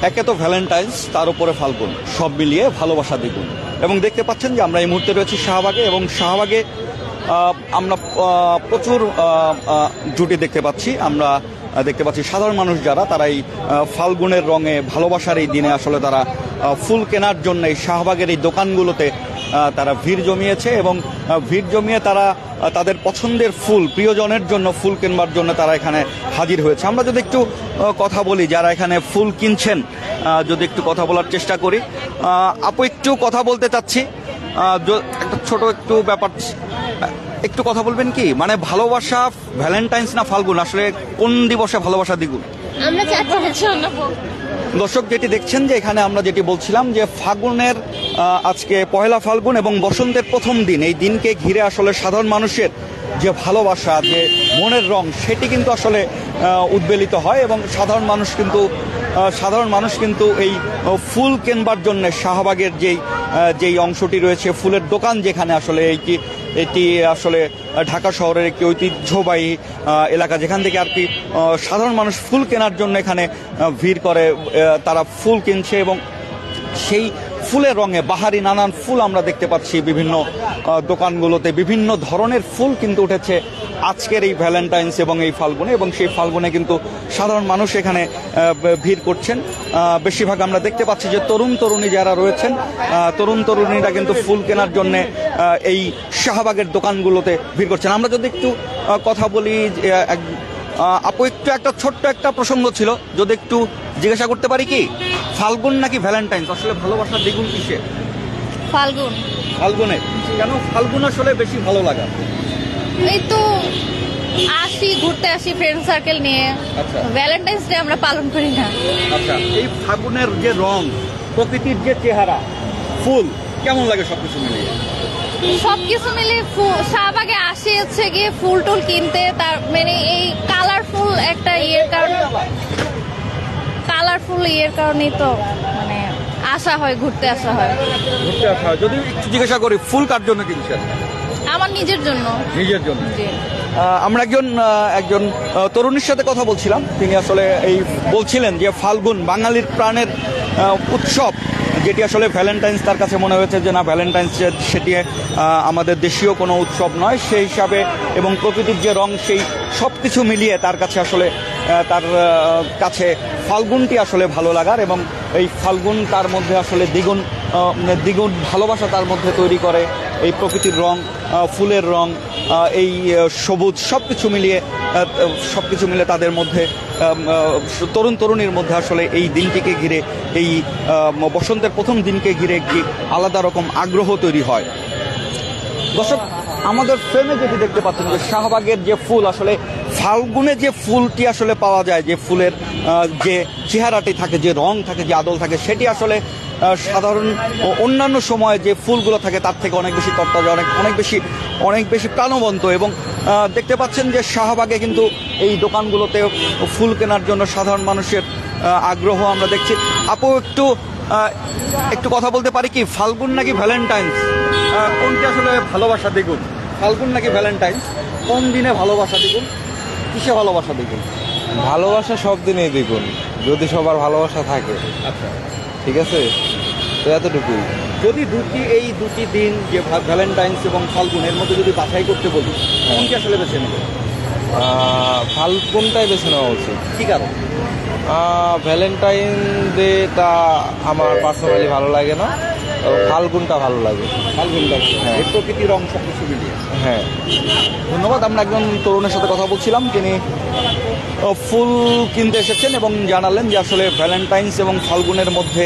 একে তো ভ্যালেন্টাইন্স, তার উপরে ফাল্গুন, সব মিলিয়ে ভালোবাসা দ্বিগুণ। এবং দেখতে পাচ্ছেন যে আমরা এই মুহূর্তে রয়েছি শাহবাগে, এবং শাহবাগে আমরা প্রচুর জুটি দেখতে পাচ্ছি। আমরা দেখতে পাচ্ছি সাধারণ মানুষ যারা, তারা এই ফাল্গুনের রঙে ভালোবাসার এই দিনে আসলে তারা ফুল কেনার জন্য এই শাহবাগের এই দোকানগুলোতে তারা ভিড় জমিয়েছে, এবং ভিড় জমিয়ে তারা তাদের পছন্দের ফুল, প্রিয়জনের জন্য ফুল কেনবার জন্য তারা এখানে হাজির হয়েছে। আমরা যদি একটু কথা বলি, যারা এখানে ফুল কিনছেন, যদি একটু কথা বলার চেষ্টা করি। আপু, একটু কথা বলতে চাচ্ছি, একটা ছোট একটু ব্যাপার, একটু কথা বলবেন কি? মানে ভালোবাসা ভ্যালেন্টাইন্স না ফাল্গুন, আসলে কোন দিবসে ভালোবাসা দ্বিগুণ? আমরা দর্শক যেটি দেখছেন যে এখানে আমরা যেটি বলছিলাম যে ফাল্গুনের আজকে পহেলা ফাল্গুন এবং বসন্তের প্রথম দিন, এই দিনকে ঘিরে আসলে সাধারণ মানুষের যে ভালোবাসা, যে মনের রং, সেটি কিন্তু আসলে উদ্বেলিত হয়। এবং সাধারণ মানুষ কিন্তু এই ফুল কেনবার জন্য শাহবাগের যেই অংশটি রয়েছে, ফুলের দোকান যেখানে আসলে এটি আসলে ঢাকা শহরের একটি ঐতিহ্যবাহী এলাকা, যেখান থেকে আর কি সাধারণ মানুষ ফুল কেনার জন্য এখানে ভিড় করে, তারা ফুল কিনছে। এবং সেই ফুলের রঙে বাহারি নানান ফুল আমরা দেখতে পাচ্ছি বিভিন্ন দোকানগুলোতে, বিভিন্ন ধরনের ফুল কিন্তু উঠেছে আজকের এই ভ্যালেন্টাইন্স এবং এই ফাল্গুনে। এবং সেই ফাল্গুনে কিন্তু সাধারণ মানুষ এখানে ভিড় করছেন। বেশিরভাগ আমরা দেখতে পাচ্ছি যে তরুণী যারা রয়েছেন, তরুণীরা কিন্তু ফুল কেনার জন্য এই শাহবাগের দোকানগুলোতে ভিড় করছেন। আমরা যদি একটু কথা বলি, আপু, একটু একটা ছোট্ট একটা প্রসঙ্গ ছিল, যদি একটু জিজ্ঞাসা করতে পারি কি, ফাল্গুন নাকি ভ্যালেন্টাইন্স, আসলে ভালোবাসার দ্বিগুণ কিসে? ফাল্গুনে। কেন ফাল্গুন আসলে বেশি ভালো লাগা? এই তো ঘুরতে আসি ফ্রেন্ড সার্কেল নিয়ে। আচ্ছা, ভ্যালেন্টাইন্স ডে আমরা পালন করি না। আচ্ছা, এই ফাল্গুনের যে রং, প্রকৃতির যে চেহারা, ফুল, কেমন লাগে সবকিছু মিলিয়ে? সবকিছু মিলে শাহবাগে আসি হচ্ছে গিয়ে ফুল টুল কিনতে, তার মানে এই কালারফুল একটা কারণেই তো মানে ঘুরতে আসা হয়। যদি একটু জিজ্ঞাসা করি, ফুল কার জন্য কিনছেন? আমার নিজের জন্য। আমরা একজন তরুণীর সাথে কথা বলছিলাম, তিনি আসলে বলছিলেন যে ফাল্গুন বাঙালির প্রাণের উৎসব, যেটি আসলে ভ্যালেন্টাইন্স তার কাছে মনে হয়েছে যে না, ভ্যালেন্টাইন্স সেটি আমাদের দেশীয় কোনো উৎসব নয় সেই হিসাবে, এবং প্রকৃতির যে রং, সেই সব কিছু মিলিয়ে তার কাছে ফাল্গুনটি আসলে ভালো লাগার। এবং এই ফাল্গুন তার মধ্যে আসলে দ্বিগুণ ভালোবাসা তার মধ্যে তৈরি করে। এই প্রকৃতির রং, ফুলের রং, এই সবুজ, সব কিছু মিলিয়ে তাদের মধ্যে, তরুণীর মধ্যে আসলে এই দিনটিকে ঘিরে, এই বসন্তের প্রথম দিনকে ঘিরে একটি আলাদা রকম আগ্রহ তৈরি হয়। দর্শক, আমাদের ফ্রেমে যেটি দেখতে পাচ্ছেন যে শাহবাগের যে ফুল, আসলে ফাল্গুনে যে ফুলটি আসলে পাওয়া যায়, যে ফুলের যে চেহারাটি থাকে, যে রং থাকে, যে আদল থাকে, সেটি আসলে সাধারণ অন্যান্য সময়ে যে ফুলগুলো থাকে তার থেকে অনেক বেশি তরতাজা, অনেক বেশি প্রাণবন্ত। এবং দেখতে পাচ্ছেন যে শাহবাগে কিন্তু এই দোকানগুলোতে ফুল কেনার জন্য সাধারণ মানুষের আগ্রহ আমরা দেখছি। আপু, একটু কথা বলতে পারি কি, ফাল্গুন নাকি ভ্যালেন্টাইন্স, কোনটি আসলে ভালোবাসা দ্বিগুণ? ফাল্গুন নাকি ভ্যালেন্টাইন্স, কোন দিনে ভালোবাসা দ্বিগুণ, কিসে ভালোবাসা দ্বিগুণ? ভালোবাসা সব দিনেই দ্বিগুণ, যদি সবার ভালোবাসা থাকে। আচ্ছা, ঠিক আছে, তো এতটুকুই। যদি এই দুটি দিন, যে ভ্যালেন্টাইন্স এবং ফাল্গুন, এর মধ্যে যদি বাছাই করতে বলি, কোনটি আসলে বেছে নেব? ফাল্গুনটাই বেছে নেওয়া উচিত। কি কারণ? ভ্যালেন্টাইন ডেটা আমার পার্সোনালি ভালো লাগে না, ফাল্গুনটা ভালো লাগে। ফাল্গুনটা, হ্যাঁ, এই প্রকৃতির রং সব কিছু মিলিয়ে। হ্যাঁ, ধন্যবাদ। আমরা একজন তরুণের সাথে কথা বলছিলাম, তিনি ফুল কিনতে এসেছেন এবং জানালেন যে আসলে ভ্যালেন্টাইন্স এবং ফাল্গুনের মধ্যে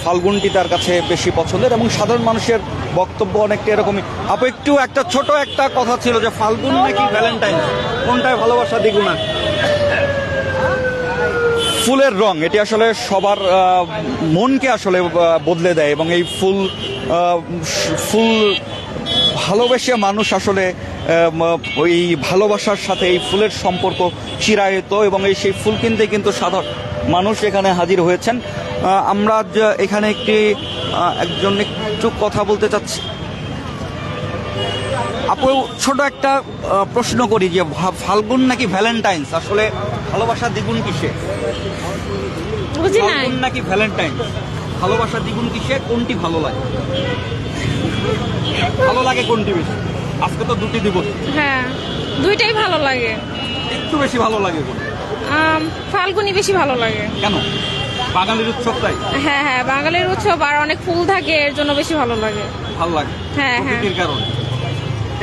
ফাল্গুনটি তার কাছে বেশি পছন্দের, এবং সাধারণ মানুষের বক্তব্য অনেকটা এরকমই। আপু, একটা ছোট একটা কথা ছিল যে ফাল্গুন নাকি ভ্যালেন্টাইন্স, কোনটায় ভালোবাসা দ্বিগুণ? ফুলের রং, এটি আসলে সবার মনকে আসলে বদলে দেয়, এবং এই ফুল ভালোবেসে মানুষ আসলে ওই ভালোবাসার সাথে এই ফুলের সম্পর্ক চিরায়ত, এবং সেই ফুল কিনতে কিন্তু সাধারণ মানুষ এখানে হাজির হয়েছেন। আমরা এখানে একটু কথা বলতে চাচ্ছি। আপু ছোট একটা প্রশ্ন করি যে ফাল্গুন নাকি ভ্যালেন্টাইন্স, আসলে ভালোবাসা দ্বিগুণ কিসে? বুঝি নাই। ফাল্গুন নাকি ভ্যালেন্টাইন্স, ভালোবাসা দ্বিগুণ কিসে, কোনটি ভালো লাগে? ভালো লাগে কোনটি বেশি? আজকে তো দুটি দিবস, হ্যাঁ, দুইটাই ভালো লাগে। একটু বেশি ভালো লাগে কোনটি? ফাল্গুনি বেশি ভালো লাগে। কেন? বাঙালির উৎসব তাই হ্যাঁ হ্যাঁ, বাঙালির উৎসব আর অনেক ফুল থাকে, এর জন্য বেশি ভালো লাগে। ভালো লাগে, হ্যাঁ, হ্যাঁ। প্রকৃতির কারণে।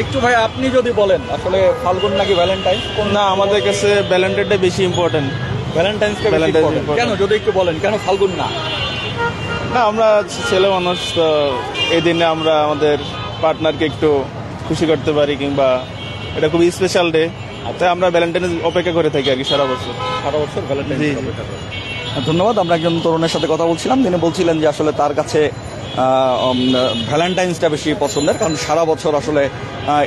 একটু ভাই আপনি যদি বলেন আসলে ফাল্গুন নাকি ভ্যালেন্টাইন? না, আমাদের কাছে ভ্যালেন্টাইনটা বেশি ইম্পর্টেন্ট। ভ্যালেন্টাইন্সকে Valentine's বেশি important। কেন যদি একটু বলেন, কেন ফাল্গুন না? না, আমরা ছেলে মানুষ তো এই দিনে আমরা আমাদের পার্টনারকে একটু খুশি করতে পারি, কিংবা এটা খুবই স্পেশাল ডে, তাই আমরা ভ্যালেন্টাইন অপেক্ষা করে থাকি আর কি সারা বছর। সারা বছর ভ্যালেন্টাইন জি, জি। ধন্যবাদ। আমরা একজন তরুণের সাথে কথা বলছিলাম, তিনি বলছিলেন যে আসলে তার কাছে ভ্যালেন্টাইন্সটা বেশি পছন্দের, কারণ সারা বছর আসলে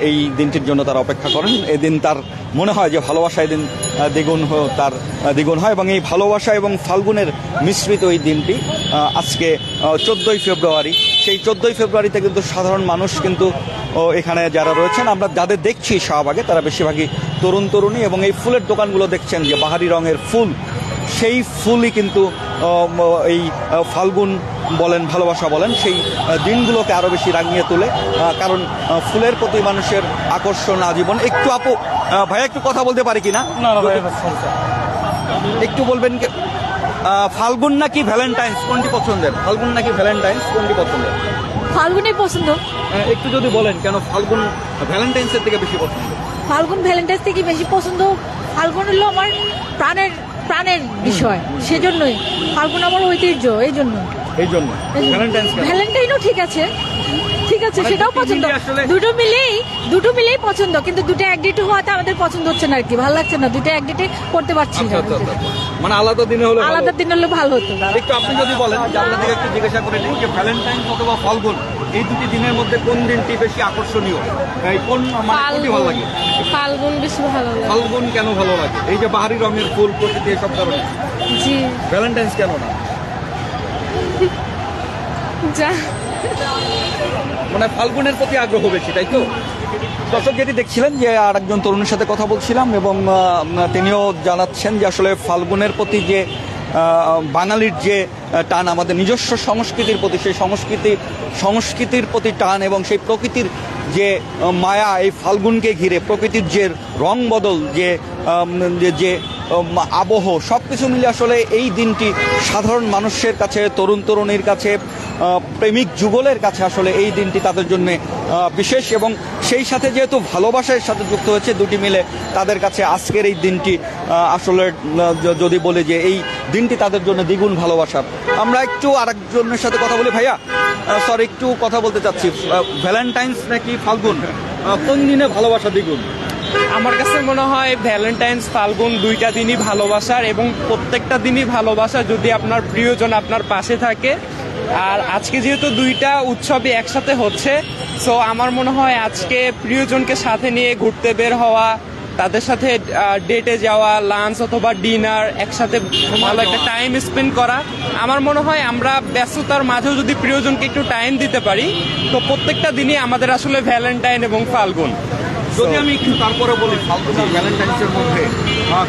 এই দিনটির জন্য তারা অপেক্ষা করেন। এদিন তার মনে হয় যে ভালোবাসা এদিন দ্বিগুণ হয়, এবং এই ভালোবাসা এবং ফাল্গুনের মিশ্রিত এই দিনটি আজকে 14ই ফেব্রুয়ারি। সেই 14ই ফেব্রুয়ারিতে কিন্তু সাধারণ মানুষ কিন্তু এখানে যারা রয়েছেন, আমরা যাদের দেখছি শাহবাগে, তারা বেশিরভাগই তরুণ তরুণী, এবং এই ফুলের দোকানগুলো দেখছেন যে বাহারি রঙের ফুল, সেই ফুলই কিন্তু এই ফাল্গুন বলেন, ভালোবাসা বলেন, সেই দিনগুলোকে আরো বেশি রাঙিয়ে তোলে। কারণ ফুলের প্রতি মানুষের আকর্ষণ আজীবন। একটু আপু ভাইয়া একটু কথা বলতে পারি কিনা? একটু বলবেন কি, ফাল্গুন নাকি ভ্যালেন্টাইন্স কোনটি পছন্দের? ফাল্গুন নাকি ভ্যালেন্টাইন্স কোনটি পছন্দের? ফাল্গুনি পছন্দ। একটু যদি বলেন কেন ফাল্গুন ভ্যালেন্টাইন্সের থেকে বেশি পছন্দ? ফাল্গুন ভ্যালেন্টাইন্স থেকে বেশি পছন্দ। ফাল্গুন হলো আমার প্রাণের প্রাণের বিষয়, সেজন্যই ফাল্গুন আমার ঐতিহ্য, এই জন্য। এই জন্য ভ্যালেন্টাইন্স কেন? ভ্যালেন্টাইনও ঠিক আছে, ঠিক আছে, মানে সেটাও দুটো পছন্দ। মিলিয়ে আসলে- দুটো মিলেই পছন্দ, কিন্তু দুটো এক ডেটে হওয়াতে আমাদের পছন্দ হচ্ছে না আর কি, ভালো লাগছে না, দুটো এক ডেটে করতে পারছি না। আচ্ছা, আচ্ছা, আচ্ছা। মানে আলাদা দিনে হলে ভালো আলাদা হতো। দিন হলে ভালো হতো। একটু আপনি যদি বলেন যে আপনাদের একটু জিজ্ঞাসা করে নিই যে ভ্যালেন্টাইন্স অথবা ফাল্গুন, এই দুটি দিনের মধ্যে কোন দিনটি বেশি আকর্ষণীয়? এই কোন মানে কোনটি ভালো লাগে? ফাল্গুন বেশি ভালো লাগে। ফাল্গুন কেন ভালো লাগে? এই যে বাহারি রঙের ফুল, প্রকৃতি, এসব কারণে। জি, ভ্যালেন্টাইন্স কেন না? যা মানে ফাল্গুনের প্রতি আগ্রহ বেশি, তাই তো? দর্শক যেটি দেখছিলেন যে আর একজন তরুণের সাথে কথা বলছিলাম, এবং তিনিও জানাচ্ছেন যে আসলে ফাল্গুনের প্রতি যে বাঙালির যে টান, আমাদের নিজস্ব সংস্কৃতির প্রতি, সেই সংস্কৃতির প্রতি টান, এবং সেই প্রকৃতির যে মায়া, এই ফাল্গুনকে ঘিরে প্রকৃতির যে রং বদল, যে আবহ, সব কিছু মিলে আসলে এই দিনটি সাধারণ মানুষের কাছে, তরুণ তরুণীর কাছে, প্রেমিক যুগলের কাছে আসলে এই দিনটি তাদের জন্য বিশেষ। এবং সেই সাথে যেহেতু ভালোবাসার সাথে যুক্ত হয়েছে দুটি মিলে, তাদের কাছে আজকের এই দিনটি আসলে যদি বলে যে এই দিনটি তাদের জন্য দ্বিগুণ ভালোবাসার। আমরা একটু আরেকজনের সাথে কথা বলি। ভাইয়া সরি, একটু কথা বলতে চাচ্ছি, ভ্যালেন্টাইন্স নাকি ফাল্গুন, কোন দিনে ভালোবাসা দ্বিগুণ? আমার কাছে মনে হয় ভ্যালেন্টাইন্স, ফাল্গুন দুইটা দিনই ভালোবাসার, এবং প্রত্যেকটা দিনই ভালোবাসা যদি আপনার প্রিয়জন আপনার পাশে থাকে। আর আজকে যেহেতু দুইটা উৎসবই একসাথে হচ্ছে, সো আমার মনে হয় আজকে প্রিয়জনকে সাথে নিয়ে ঘুরতে বের হওয়া, তাদের সাথে ডেটে যাওয়া, লাঞ্চ অথবা ডিনার, একসাথে ভালো একটা টাইম স্পেন্ড করা। আমার মনে হয় আমরা ব্যস্ততার মাঝেও যদি প্রিয়জনকে একটু টাইম দিতে পারি, তো প্রত্যেকটা দিনই আমাদের আসলে ভ্যালেন্টাইন এবং ফাল্গুন। যদি আমি একটু তারপরে বলি ফাল্গুন আর ভ্যালেন্টাইন্সের মধ্যে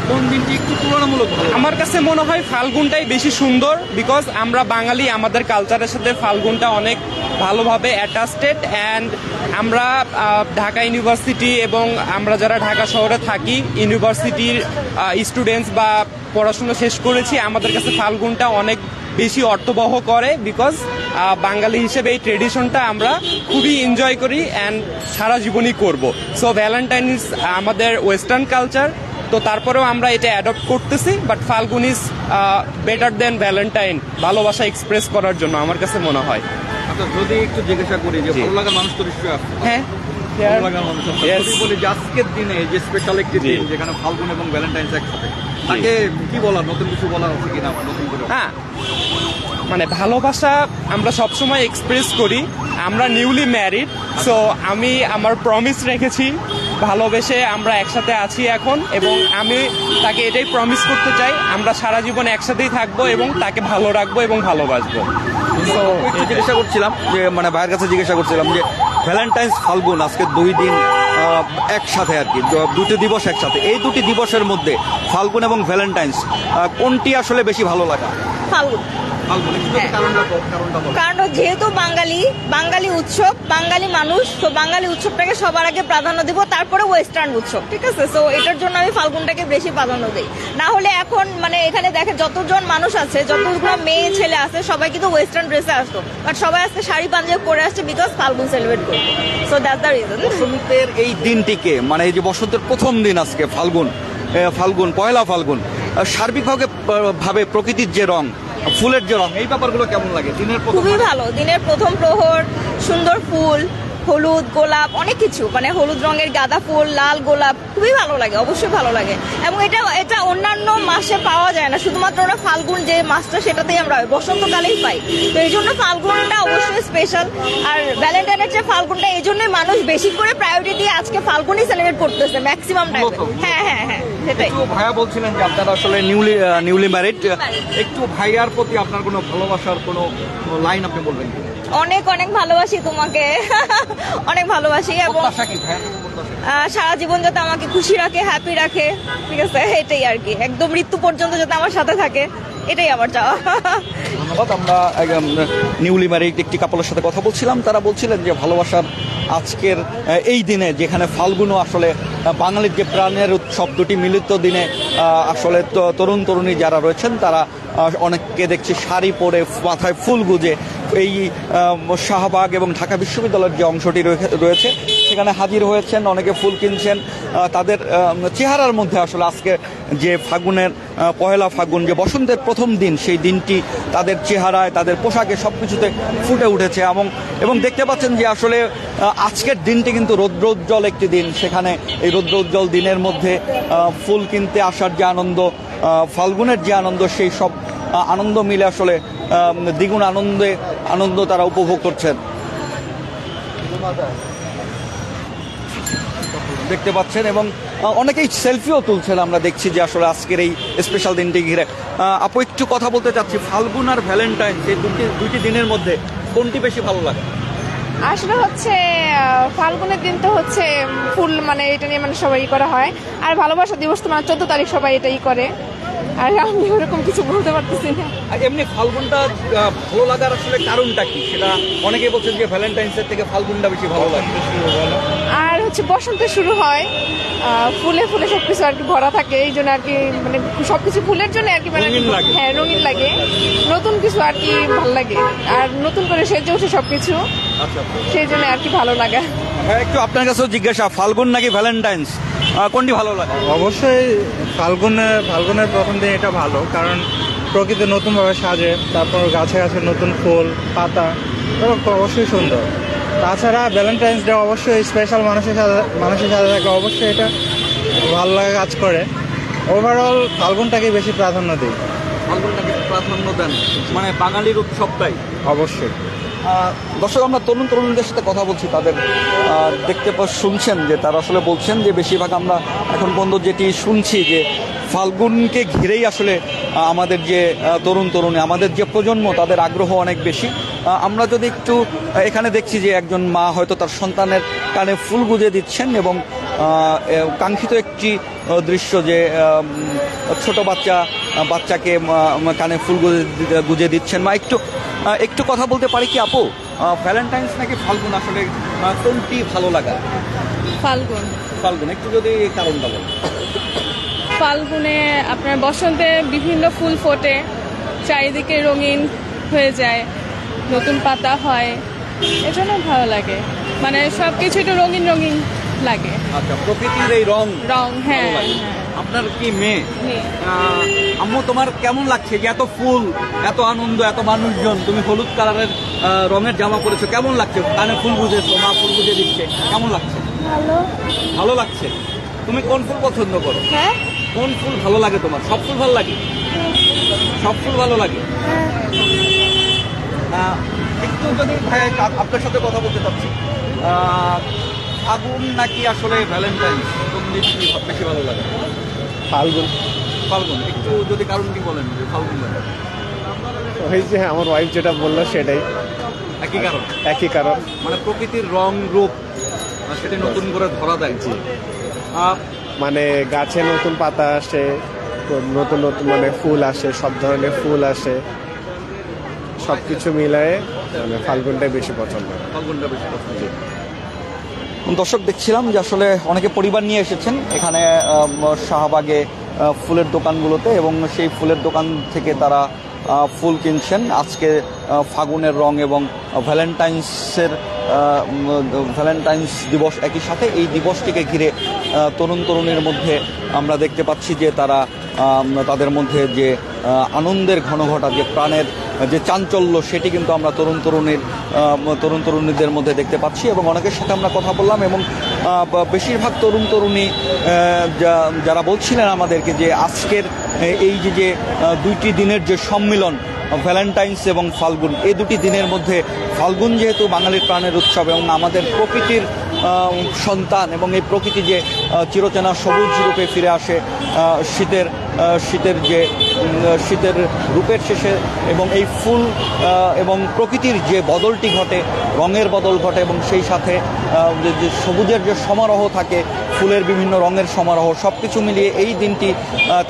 কোন দিনটি একটু তুলনামূলক ভালো? আমার কাছে মনে হয় ফাল্গুনটাই বেশি সুন্দর, বিকজ আমরা বাঙালি, আমাদের কালচারের সাথে ফাল্গুনটা অনেক ভালোভাবে অ্যাটাচড। অ্যান্ড আমরা ঢাকা ইউনিভার্সিটি এবং আমরা যারা ঢাকা শহরে থাকি, ইউনিভার্সিটির স্টুডেন্টস বা পড়াশোনা শেষ করেছি, আমাদের কাছে ফাল্গুনটা অনেক বেশি অর্থবহ করে, বিকজ বাঙালি হিসেবে এই ট্রেডিশনটা আমরা খুবই এনজয় করি অ্যান্ড সারা জীবনই করব। সো ভ্যালেন্টাইন ইজ আমাদের ওয়েস্টার্ন কালচার, তো তারপরেও আমরা এটা অ্যাডপ্ট করতেছি, but Falgun is better than Valentine ভালোবাসা এক্সপ্রেস করার জন্য আমার কাছে মনে হয়। আচ্ছা, যদি একটু জিজ্ঞাসা করি যে জি। ভালো লাগার মানুষ তো নিশ্চয়ই আছে। হ্যাঁ, ভালো লাগার মানুষ আছে। Yes. যদি বলি যে আজকের দিনে যে স্পেশাল একটি জি। দিন যেখানে ফাল্গুন এবং ভ্যালেন্টাইন্স একসাথে, তাকে কি বলার, নতুন কিছু বলার আছে কিনা নতুন করে? হ্যাঁ, মানে ভালোবাসা আমরা সবসময় এক্সপ্রেস করি। আমরা নিউলি ম্যারিড, সো আমি আমার প্রমিস রেখেছি, ভালোবেসে আমরা একসাথে আছি এখন, এবং আমি তাকে এটাই প্রমিস করতে চাই, আমরা সারা জীবন একসাথেই থাকবো এবং তাকে ভালো রাখবো এবং ভালোবাসবো। তো একটু জিজ্ঞাসা করছিলাম যে মানে ভাইয়ের কাছে জিজ্ঞাসা করছিলাম যে ভ্যালেন্টাইন্স ফাল্গুন আজকে 2 দিন একসাথে আর কি, দুটি দিবস একসাথে, এই দুটি দিবসের মধ্যে ফাল্গুন এবং ভ্যালেন্টাইন্স কোনটি আসলে বেশি ভালো লাগা? ফাল্গুন। ফাল্গুন, একটু যদি কারণটা বলো। কারণ যেহেতু বাঙালি উৎসব, বাঙালি মানুষ, তো বাঙালি উৎসবটাকে সবার আগে প্রাধান্য দিব, তারপরে ওয়েস্টার্ন উৎসব, ঠিক আছে? সো এটার জন্য আমি ফাল্গুনটাকে বেশি প্রাধান্য দিই। না হলে এখন মানে এখানে দেখেন যতজন মানুষ আছে, যতগুলো মেয়ে ছেলে আছে, সবাই কিন্তু ওয়েস্টার্ন ড্রেসে আসতো, বাট সবাই আজকে শাড়ি পাঞ্জাবি পরে আসছে বিকজ ফাল্গুন সেলিব্রেট করবো। So that's the reason. বসন্তের এই দিনটিকে, মানে এই যে বসন্তের প্রথম দিন আজকে ফাল্গুন, পয়লা ফাল্গুন, সার্বিকভাবে প্রকৃতির যে রং, ফুলের যে রং, এই ব্যাপারগুলো কেমন লাগে? দিনের প্রথম খুবই ভালো। দিনের প্রথম প্রহর, সুন্দর ফুল, হলুদ গোলাপ, অনেক কিছু, মানে হলুদ রঙের গাঁদা ফুল, লাল গোলাপ, খুবই ভালো লাগে, অবশ্যই ভালো লাগে। এবং এটা অন্যান্য মাসে পাওয়া যায় না, শুধুমাত্র ওরা ফাল্গুন যে মাসটা সেটাতেই আমরা বসন্তকালেই পাই। তো এই জন্য ফাল্গুনটা অবশ্যই স্পেশাল। আর ভ্যালেন্টাইনের চেয়ে ফাল্গুনটা এই জন্যই মানুষ বেশি করে প্রায়োরিটি দিয়ে আজকে ফাল্গুনই সেলিব্রেট করতেছে ম্যাক্সিমাম টাইমে। হ্যাঁ, সেটাই। একটু ভাইয়া বলছিলেন যে আপনারা আসলে নিউলি ম্যারিড, একটু ভাইয়ার প্রতি আপনার কোনো ভালোবাসার কোনো লাইন আপনি বলবেন কি? অনেক অনেক ভালোবাসি তোমাকে, অনেক ভালোবাসি, এবং প্রত্যাশা কি ভাইয়া? সারা জীবন যাতে আমাকে খুশি রাখে, হ্যাপি রাখে, ঠিক আছে? এটাই আর কি, একদম মৃত্যু পর্যন্ত যাতে আমার সাথে থাকে, এটাই আমার চাওয়া। ধন্যবাদ। আমরা নিউলি ম্যারিড একটি কাপলের সাথে কথা বলছিলাম, তারা বলছিলেন যে ভালোবাসার আজকের এই দিনে, যেখানে ফাল্গুনও আসলে বাঙালির যে প্রাণের উৎসব, দুটি মিলিত দিনে আসলে তরুণ তরুণী যারা রয়েছেন তারা অনেককে দেখছি শাড়ি পরে, মাথায় ফুল গুজে এই শাহবাগ এবং ঢাকা বিশ্ববিদ্যালয়ের যে অংশটি রয়েছে সেখানে হাজির হয়েছেন, অনেকে ফুল কিনছেন। তাদের চেহারার মধ্যে আসলে আজকে যে ফাল্গুনের পহেলা ফাল্গুন, যে বসন্তের প্রথম দিন, সেই দিনটি তাদের চেহারায়, তাদের পোশাকে সবকিছুতে ফুটে উঠেছে। এবং দেখতে পাচ্ছেন যে আসলে আজকের দিনটি কিন্তু রৌদ্রোজ্জ্বল একটি দিন, সেখানে এই রৌদ্রোজ্জ্বল দিনের মধ্যে ফুল কিনতে আসার যে আনন্দ, ফাল্গুনের যে আনন্দ, সেই সব আনন্দ মিলে আসলে দ্বিগুণ আনন্দ তারা উপভোগ করছেন। দেখতে পাচ্ছেন, এবং অনেকেই সেলফিও তুলছেন। আমরা দেখছি যে আসলে আজকের এই স্পেশাল দিনটি ঘিরে। আপু, একটু কথা বলতে চাচ্ছি, ফাল্গুন আর ভ্যালেন্টাইন, এই দুইটি দিনের মধ্যে কোনটি বেশি ভালো লাগে? আসলে হচ্ছে ফাল্গুনের দিন তো হচ্ছে ফুল, মানে এটা নিয়ে মানে সবাই করা হয়। আর ভালোবাসা দিবস তো মানে 14 তারিখ সবাই এটাই করে। আর আমি ওরকম কিছু বলতে পারতেছি না। এমনি ফাল্গুনটা ভালো লাগার আসলে কারণটা কি, সেটা অনেকেই বলছেন যে ভ্যালেন্টাইন্সের থেকে ফাল্গুনটা বেশি ভালো লাগে। আর হচ্ছে বসন্ত শুরু হয়, ফুলে ফুলে সবকিছু আর কি ভরা থাকে, এই জন্য আর কি মানে সবকিছু ফুলের জন্য আর কি, মানে রঙিন লাগে। হ্যাঁ, রঙিন লাগে, নতুন কিছু আর কি ভালো লাগে, আর নতুন করে সেজে ওঠে সবকিছু, আচ্ছা, সেই জন্য আর কি ভালো লাগা। হ্যাঁ, একটু আপনার কাছেও জিজ্ঞাসা, ফাল্গুন নাকি ভ্যালেন্টাইন্স, কোনটি ভালো লাগে? অবশ্যই ফাল্গুনের প্রথম দিন এটা ভালো, কারণ প্রকৃতি নতুনভাবে সাজে, তারপর গাছে গাছে নতুন ফুল পাতা, অবশ্যই সুন্দর। তাছাড়া ভ্যালেন্টাইন্স ডে অবশ্যই স্পেশাল মানুষের সাথে থাকে, অবশ্যই এটা ভালো লাগা কাজ করে। ওভারঅল ফাল্গুনটাকে বেশি প্রাধান্য দিই। ফাল্গুনটাকে প্রাধান্য দেন, মানে বাঙালির উৎসবটাই। অবশ্যই। দর্শক, আমরা তরুণদের সাথে কথা বলছি, তাদের শুনছেন যে তারা আসলে বলছেন যে বেশিরভাগ আমরা এখন পর্যন্ত যেটি শুনছি যে ফাল্গুনকে ঘিরেই আসলে আমাদের যে তরুণী, আমাদের যে প্রজন্ম, তাদের আগ্রহ অনেক বেশি। আমরা যদি একটু এখানে দেখছি যে একজন মা হয়তো তার সন্তানের কানে ফুল গুজে দিচ্ছেন, এবং কাঙ্ক্ষিত একটি দৃশ্য যে ছোট বাচ্চাকে কানে ফুল গুজে দিচ্ছেন। মা, একটু কথা বলতে পারি কি আপু, ভ্যালেন্টাইন্স নাকি ফাল্গুন, আসলে কোনটি ভালো লাগা? ফাল্গুন। একটু যদি কারণটা বল। ফাল্গুনে আপনার বসন্তে বিভিন্ন ফুল ফোটে, চারিদিকে রঙিন হয়ে যায়, নতুন পাতা হয়, এজন্য ভালো লাগে, মানে সবকিছু একটু রঙিন লাগে। আচ্ছা, প্রকৃতির এই রং, হ্যাঁ। আপনার কি মেয়ে? আম্মু, তোমার কেমন লাগছে যে এত ফুল, এত আনন্দ, এত মানুষজন, তুমি হলুদ কালারের রঙের জামা পরেছো, কেমন লাগছে? কানে ফুল গুজেছো, মা ফুল গুজে দিচ্ছে, কেমন লাগছে? ভালো লাগছে। তুমি কোন ফুল পছন্দ করো? হ্যাঁ, কোন ফুল ভালো লাগে তোমার? সব ফুল ভালো লাগে? সব ফুল ভালো লাগে। একটু যদি ভাই আপনার সাথে কথা বলতে চাচ্ছি, ফাল্গুন নাকি আসলে ভ্যালেন্টাইন্স, কোন জিনিস বেশি ভালো লাগে? ফাল্গুন। একটু যদি কারণ কি বলেন যে ফাল্গুন লাগে? ওই যে আমার ওয়াইফ যেটা বললো সেটাই, একই কারণ। একই কারণ। মানে প্রকৃতির রং রূপ সেটি নতুন করে ধরা দেয়। মানে গাছে নতুন পাতা আসে, নতুন নতুন মানে ফুল আসে, সব ধরনের ফুল আসে, সবকিছু মিলায়ে মানে ফাল্গুনটাই বেশি পছন্দ। দর্শক, দেখছিলাম যে আসলে অনেকে পরিবার নিয়ে এসেছেন এখানে শাহবাগে ফুলের দোকানগুলোতে, এবং সেই ফুলের দোকান থেকে তারা ফুল কিনছেন। আজকে ফাগুনের রং এবং ভ্যালেন্টাইন্স দিবস একই সাথে, এই দিবসটিকে ঘিরে তরুণ তরুণীর মধ্যে আমরা দেখতে পাচ্ছি যে তারা তাদের মধ্যে যে আনন্দের ঘনঘটা, যে প্রাণের যে চাঞ্চল্য, সেটি কিন্তু আমরা তরুণ তরুণীদের মধ্যে দেখতে পাচ্ছি। এবং অনেকের সাথে আমরা কথা বললাম, এবং বেশিরভাগ তরুণ তরুণী যারা বলছিলেন আমাদেরকে যে আজকের এই যে দুইটি দিনের যে সম্মিলন, ভ্যালেন্টাইন্স এবং ফাল্গুন, এই দুটি দিনের মধ্যে ফাল্গুন যেহেতু বাঙালির প্রাণের উৎসব এবং আমাদের প্রকৃতির সন্তান, এবং এই প্রকৃতি যে চিরচেনা সবুজ রূপে ফিরে আসে শীতের রূপের শেষে, এবং এই ফুল এবং প্রকৃতির যে বদলটি ঘটে, রঙের বদল ঘটে, এবং সেই সাথে যে সবুজের যে সমারোহ থাকে, ফুলের বিভিন্ন রঙের সমারোহ, সব কিছু মিলিয়ে এই দিনটি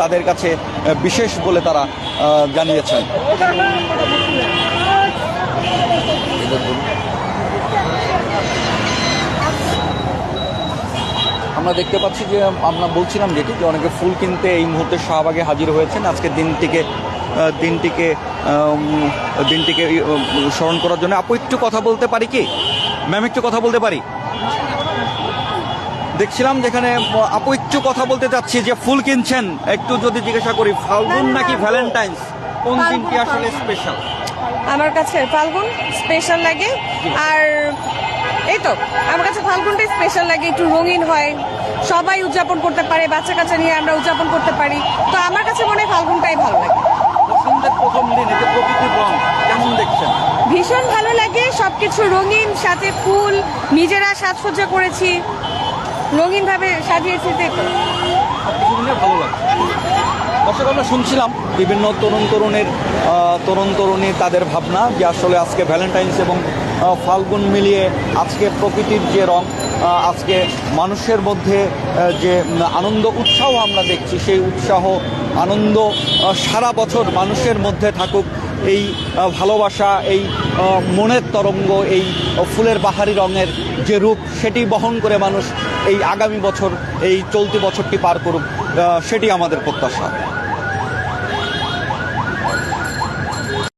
তাদের কাছে বিশেষ বলে তারা জানিয়েছেন। আমরা দেখতে পাচ্ছি যে আমরা বলছিলাম যেটি, যে অনেকে ফুল কিনতে এই মুহূর্তে শাহবাগে হাজির হয়েছেন আজকে দিনটিকে স্মরণ করার জন্য। আপু, একটু কথা বলতে পারি কি? ম্যাম, একটু কথা বলতে পারি? দেখছিলাম যেখানে আপু একটু কথা বলতে চাচ্ছি যে ফুল কিনছেন, একটু যদি জিজ্ঞাসা করি ফাল্গুন নাকি ভ্যালেন্টাইন্স, কোন দিনটি আসলে স্পেশাল? আমার কাছে ফাল্গুন স্পেশাল লাগে, আর এই তো আমার কাছে ফাল্গুনটাই স্পেশাল লাগে। একটু রঙিন হয়, সবাই উদযাপন করতে পারে, বাচ্চা কাচ্চা নিয়ে আমরা উদযাপন করতে পারি, তো আমার কাছে মনে হয় ফাল্গুনটাই ভালো লাগে। বসন্তের প্রথম দিন, এতে প্রকৃতির রং কেমন দেখছেন? ভীষণ ভালো লাগে, সবকিছু রঙিন, সাথে ফুল, নিজেরা সাজসজ্জা করেছি, রঙিন ভাবে সাজিয়েছি, সবকিছু মিলে ভালো লাগছে। দর্শক, আমরা শুনছিলাম বিভিন্ন তরুণ তরুণী তাদের ভাবনা যে আসলে আজকে ভ্যালেন্টাইন্স এবং ফাল্গুন মিলিয়ে আজকে প্রকৃতির যে রং, আজকে মানুষের মধ্যে যে আনন্দ উৎসাহ আমরা দেখছি, সেই উৎসাহ আনন্দ সারা বছর মানুষের মধ্যে থাকুক। এই ভালোবাসা, এই মনের তরঙ্গ, এই ফুলের বাহারি রঙের যে রূপ, সেটি বহন করে মানুষ এই আগামী বছর, এই চলতি বছরটি পার করুক, সেটি আমাদের প্রত্যাশা।